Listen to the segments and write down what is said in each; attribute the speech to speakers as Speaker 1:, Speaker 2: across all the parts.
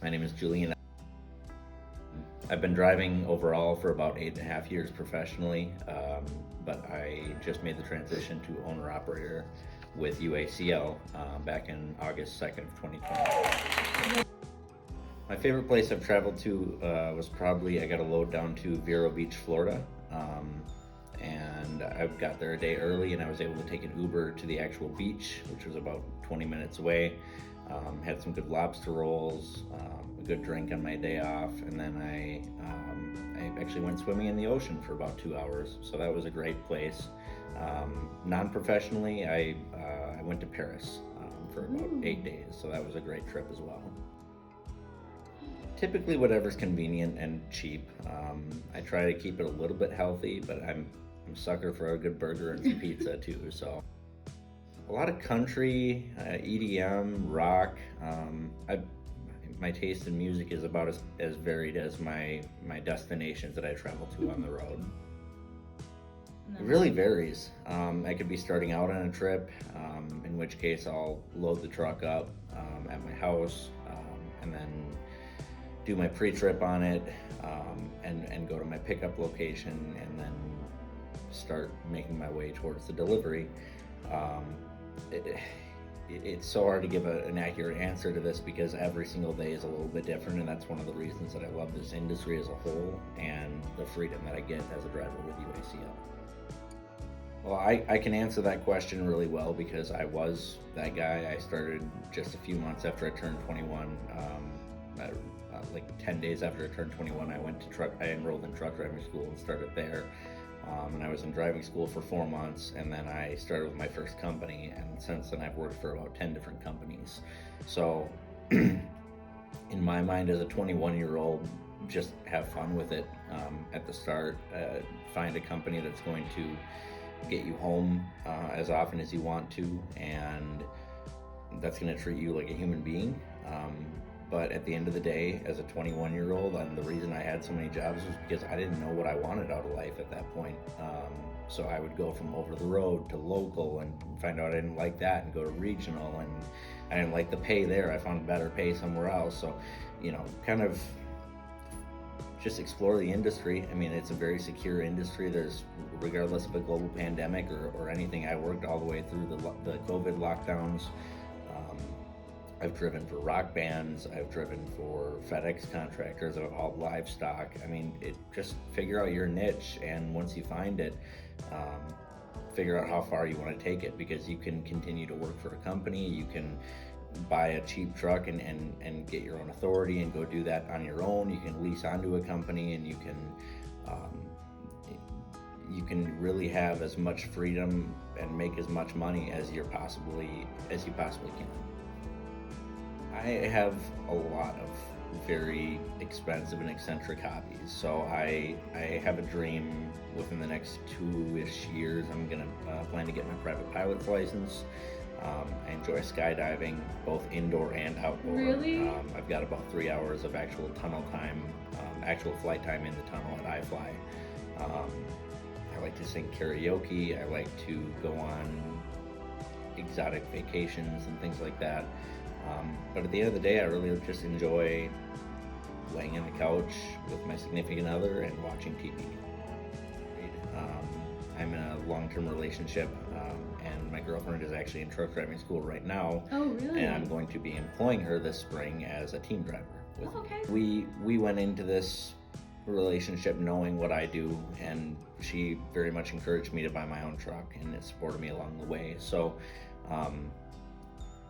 Speaker 1: My name is Julian. I've been driving overall for about 8.5 years professionally, but I just made the transition to owner-operator with UACL back in August 2nd of 2020. My favorite place I've traveled to was probably, I got a load down to Vero Beach, Florida. And I got there a day early and I was able to take an Uber to the actual beach, which was about 20 minutes away. Had some good lobster rolls, a good drink on my day off, and then I actually went swimming in the ocean for about 2 hours. So that was a great place. Non-professionally, I went to Paris for about 8 days. So that was a great trip as well. Typically whatever's convenient and cheap. I try to keep it a little bit healthy, but I'm a sucker for a good burger and some pizza too. So a lot of country, EDM, rock. My taste in music is about as varied as my destinations that I travel to on the road. It really varies. I could be starting out on a trip, in which case I'll load the truck up at my house and then do my pre-trip on it and go to my pickup location and then start making my way towards the delivery. It's so hard to give an accurate answer to this because every single day is a little bit different, and that's one of the reasons that I love this industry as a whole and the freedom that I get as a driver with UACL. Well, I can answer that question really well because I was that guy. I started just a few months after I turned 21. Like 10 days after I turned 21, I enrolled in truck driving school and started there. And I was in driving school for 4 months, and then I started with my first company, and since then I've worked for about 10 different companies. So in my mind as a 21-year-old, just have fun with it at the start. Find a company that's going to get you home as often as you want to, and that's going to treat you like a human being. But at the end of the day, as a 21-year-old, and the reason I had so many jobs was because I didn't know what I wanted out of life at that point. So I would go from over the road to local and find out I didn't like that and go to regional, and I didn't like the pay there. I found better pay somewhere else. So, kind of just explore the industry. I mean, it's a very secure industry. There's, regardless of a global pandemic or anything, I worked all the way through the COVID lockdowns. I've driven for rock bands, I've driven for FedEx contractors, I've hauled livestock. I mean, just figure out your niche, and once you find it, figure out how far you want to take it, because you can continue to work for a company, you can buy a cheap truck and get your own authority and go do that on your own. You can lease onto a company, and you can really have as much freedom and make as much money as you possibly can. I have a lot of very expensive and eccentric hobbies. So I have a dream within the next 2-ish years. I'm gonna plan to get my private pilot's license. I enjoy skydiving, both indoor and outdoor.
Speaker 2: Really?
Speaker 1: I've got about 3 hours of actual tunnel time, actual flight time in the tunnel at iFly. I like to sing karaoke. I like to go on exotic vacations and things like that. But at the end of the day, I really just enjoy laying on the couch with my significant other and watching TV. I'm in a long-term relationship, and my girlfriend is actually in truck driving school right now.
Speaker 2: Oh, really?
Speaker 1: And I'm going to be employing her this spring as a team driver with
Speaker 2: Oh, okay.
Speaker 1: me. We went into this relationship knowing what I do, and she very much encouraged me to buy my own truck, and it supported me along the way. So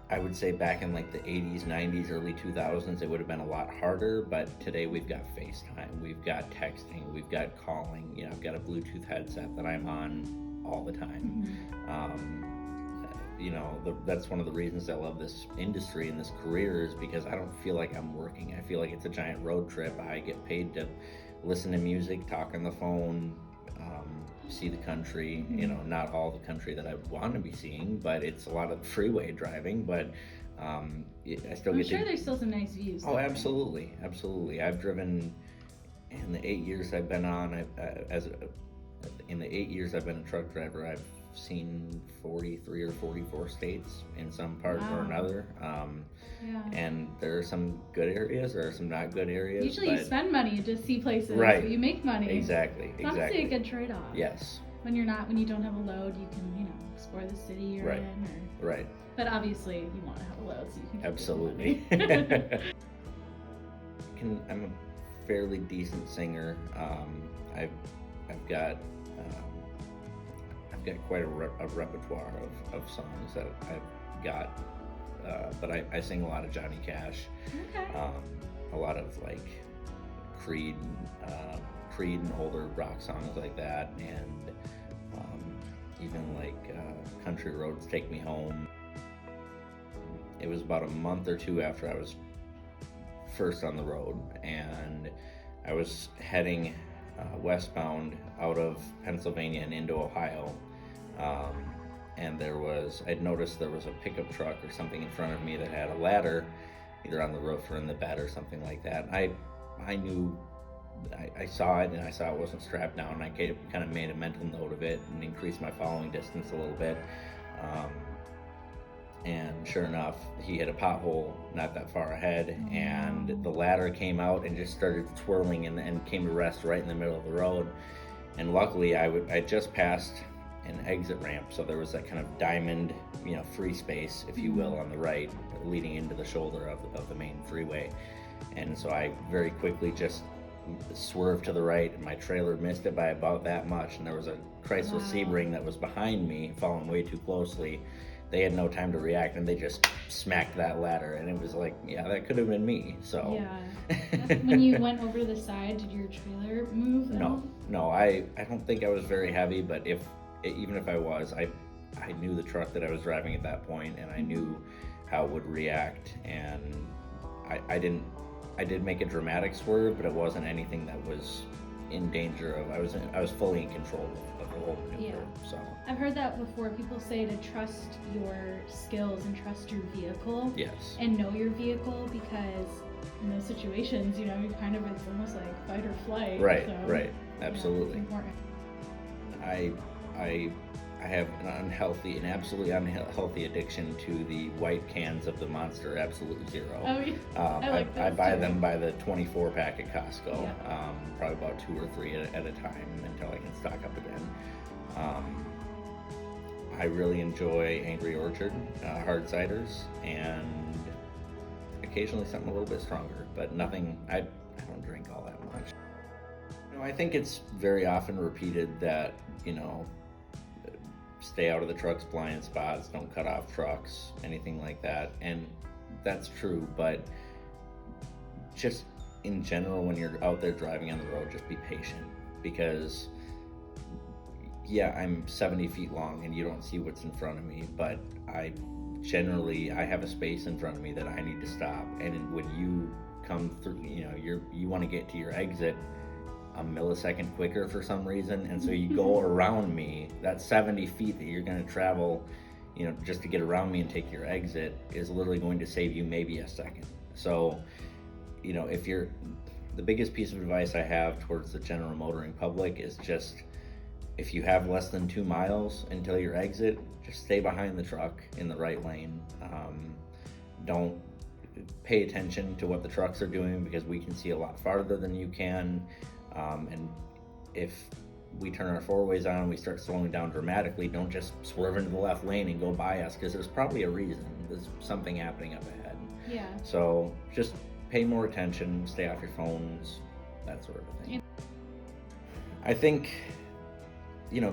Speaker 1: I would say back in like the 80s, 90s, early 2000s, it would have been a lot harder, but today we've got FaceTime, we've got texting, we've got calling. I've got a Bluetooth headset that I'm on all the time. That's one of the reasons I love this industry and this career, is because I don't feel like I'm working. I feel like it's a giant road trip. I get paid to listen to music, talk on the phone, see the country. Not all the country that I want to be seeing, but it's a lot of freeway driving, but I still
Speaker 2: I'm
Speaker 1: get
Speaker 2: sure
Speaker 1: to...
Speaker 2: there's still some nice views.
Speaker 1: Oh, absolutely. I've driven, in the 8 years I've been on, in the 8 years I've been a truck driver, I've seen 43 or 44 states in some part or
Speaker 2: Wow.
Speaker 1: another.
Speaker 2: Yeah.
Speaker 1: And there are some good areas, there are some not good areas.
Speaker 2: Usually you spend money to see places,
Speaker 1: Right.
Speaker 2: but you make money.
Speaker 1: Exactly.
Speaker 2: It's honestly a good trade-off.
Speaker 1: Yes.
Speaker 2: When you don't have a load, you can, explore the city you're
Speaker 1: Right.
Speaker 2: in.
Speaker 1: Right.
Speaker 2: But obviously you want to have a load so you can keep
Speaker 1: Absolutely.
Speaker 2: your money.
Speaker 1: I'm a fairly decent singer. I've got quite a repertoire of songs that I've got, but I sing a lot of Johnny Cash,
Speaker 2: Okay.
Speaker 1: a lot of like Creed and older rock songs like that, and even like Country Roads Take Me Home. It was about a month or two after I was first on the road, and I was heading westbound out of Pennsylvania and into Ohio, and I'd noticed there was a pickup truck or something in front of me that had a ladder either on the roof or in the bed or something like that. I knew, I saw it, and I saw it wasn't strapped down, and I kind of made a mental note of it and increased my following distance a little bit. And sure enough, he hit a pothole not that far ahead, and the ladder came out and just started twirling and came to rest right in the middle of the road. And luckily, I just passed an exit ramp, so there was that kind of diamond, free space, if you will, on the right, leading into the shoulder of the main freeway. And so I very quickly just swerved to the right, and my trailer missed it by about that much. And there was a Chrysler Sebring that was behind me, following way too closely. They had no time to react, and they just smacked that ladder, and it was like, yeah, that could have been me. So
Speaker 2: yeah. When you went over to the side, did your trailer move?
Speaker 1: No, I don't think I was very heavy, but even if I was, I knew the truck that I was driving at that point, and I knew how it would react, and I did make a dramatic swerve, but it wasn't anything that was in danger of. I was fully in control of the whole maneuver.
Speaker 2: Yeah.
Speaker 1: So
Speaker 2: I've heard that before. People say to trust your skills and trust your vehicle.
Speaker 1: yes.
Speaker 2: And know your vehicle, because in those situations, it's almost like fight or flight.
Speaker 1: Right.
Speaker 2: So,
Speaker 1: Right. Absolutely.
Speaker 2: it's important.
Speaker 1: I have an absolutely unhealthy addiction to the white cans of the Monster Absolute Zero.
Speaker 2: Oh, yeah.
Speaker 1: I buy them by the 24 pack at Costco,
Speaker 2: Yeah.
Speaker 1: probably about 2 or 3 at a time until I can stock up again. I really enjoy Angry Orchard hard ciders, and occasionally something a little bit stronger, but nothing. I don't drink all that much. I think it's very often repeated that stay out of the truck's blind spots, don't cut off trucks, anything like that, and that's true. But just in general, when you're out there driving on the road, just be patient, because I'm 70 feet long and you don't see what's in front of me, but I have a space in front of me that I need to stop. And when you come through, you want to get to your exit a millisecond quicker for some reason, and so you go around me. That 70 feet that you're going to travel, just to get around me and take your exit, is literally going to save you maybe a second. So, the biggest piece of advice I have towards the general motoring public is just, if you have less than 2 miles until your exit, just stay behind the truck in the right lane. Don't pay attention to what the trucks are doing, because we can see a lot farther than you can. And if we turn our four-ways on and we start slowing down dramatically, don't just swerve into the left lane and go by us, because there's probably a reason. There's something happening up ahead.
Speaker 2: Yeah.
Speaker 1: So just pay more attention, stay off your phones, that sort of thing. I think,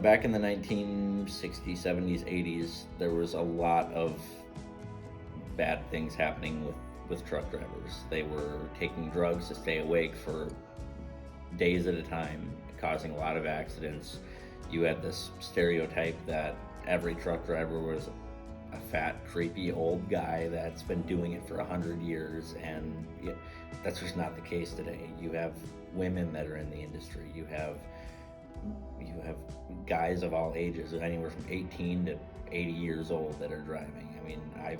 Speaker 1: back in the 1960s, 70s, 80s, there was a lot of bad things happening with truck drivers. They were taking drugs to stay awake for days at a time, causing a lot of accidents. You had this stereotype that every truck driver was a fat, creepy old guy that's been doing it for 100 years, and that's just not the case today. You have women that are in the industry. You have guys of all ages, anywhere from 18 to 80 years old, that are driving. I mean, I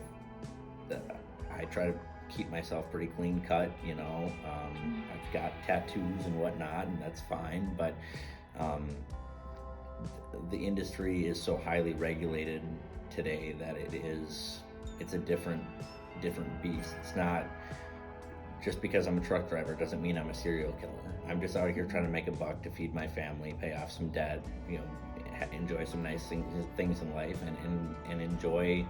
Speaker 1: try to keep myself pretty clean cut, I've got tattoos and whatnot, and that's fine, but the industry is so highly regulated today that it's a different beast. It's not just because I'm a truck driver doesn't mean I'm a serial killer. I'm just out here trying to make a buck to feed my family, pay off some debt, enjoy some nice things in life, and enjoy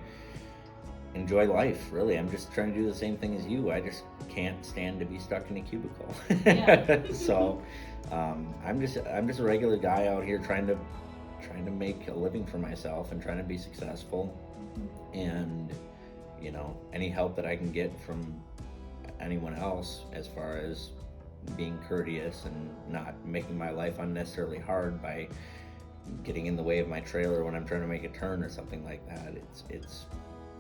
Speaker 1: life. Really, I'm just trying to do the same thing as you. I just can't stand to be stuck in a cubicle.
Speaker 2: Yeah.
Speaker 1: So I'm just a regular guy out here trying to make a living for myself and trying to be successful. And any help that I can get from anyone else as far as being courteous and not making my life unnecessarily hard by getting in the way of my trailer when I'm trying to make a turn or something like that,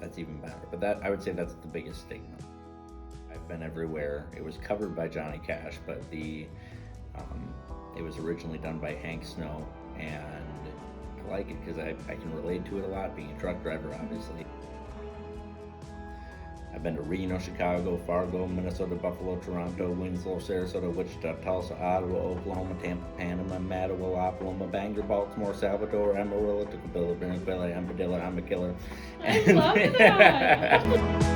Speaker 1: that's even better. But that, I would say, that's the biggest stigma. I've been everywhere. It was covered by Johnny Cash, but it was originally done by Hank Snow, and I like it because I can relate to it a lot, being a truck driver, obviously. I've been to Reno, Chicago, Fargo, Minnesota, Buffalo, Toronto, Winslow, Sarasota, Wichita, Tulsa, Ottawa, Oklahoma, Tampa, Panama, Mattawa, Loma, Bangor, Baltimore, Salvador, Amarillo, Tucapilla, Venezuela, Armadillo, I'm a killer.
Speaker 2: I love that.